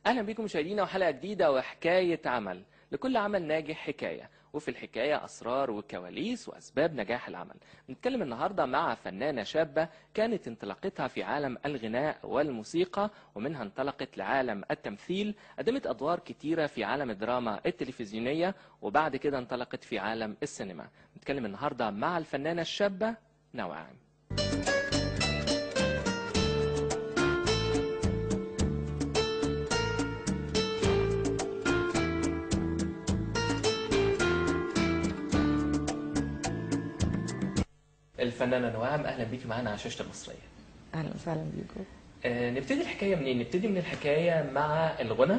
أهلا بكم مشاهدينا وحلقة جديدة وحكاية عمل. لكل عمل ناجح حكاية، وفي الحكاية أسرار وكواليس وأسباب نجاح العمل. نتكلم النهاردة مع فنانة شابة كانت انطلاقتها في عالم الغناء والموسيقى، ومنها انطلقت لعالم التمثيل. قدمت أدوار كتيرة في عالم الدراما التلفزيونية، وبعد كده انطلقت في عالم السينما. نتكلم النهاردة مع الفنانة الشابة نوعام. الفنانة نوعام، أهلا بيكي معانا على شاشة المصرية. اهلا وسهلا بيكم. نبتدي الحكاية منين؟ نبتدي من الحكاية مع الغنى،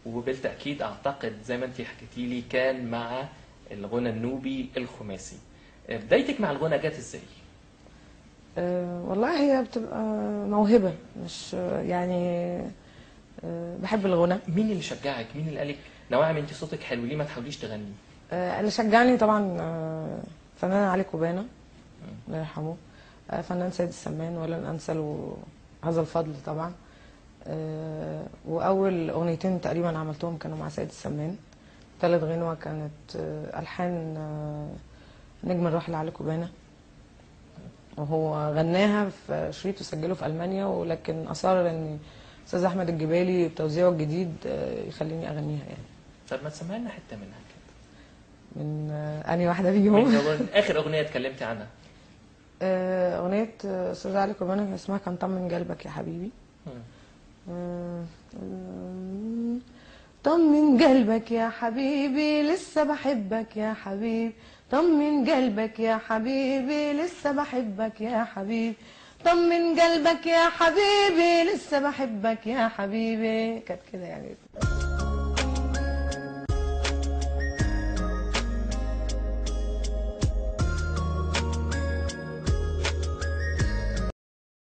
وبالتأكيد أعتقد زي ما أنت حكيتي لي كان مع الغنى النوبي الخماسي. بدايتك مع الغنى جت إزاي؟ والله هي بتبقى موهبة، مش يعني بحب الغنى. مين اللي شجعك؟ مين اللي قالك نوعام أنت صوتك حلو، ليه ما تحاوليش تغني؟ اللي شجعني طبعا فنان علي كوبانا الله يرحمه، فنان سيد السمان ولن انسى له هذا الفضل طبعا. واول اغنيتين تقريبا عملتهم كانوا مع سيد السمان. ثالث غنوة كانت الحان نجم الراحل علي كوبانا، وهو غناها في شريط وسجله في المانيا، ولكن اصر ان استاذ احمد الجبالي بتوزيعه الجديد يخليني اغنيها يعني. طب ما تسمعي لنا حتة منها كده. من انهي واحده فيهم؟ من آخر أغنية اتكلمتي عنها. اغنيه استاذ علي كوبانا اسمها كان طمن قلبك يا حبيبي. طمن قلبك يا حبيبي لسه بحبك يا حبيبي، طمن قلبك يا حبيبي لسه بحبك يا حبيبي، طمن قلبك يا حبيبي لسه بحبك يا حبيبي. كانت كده يعني.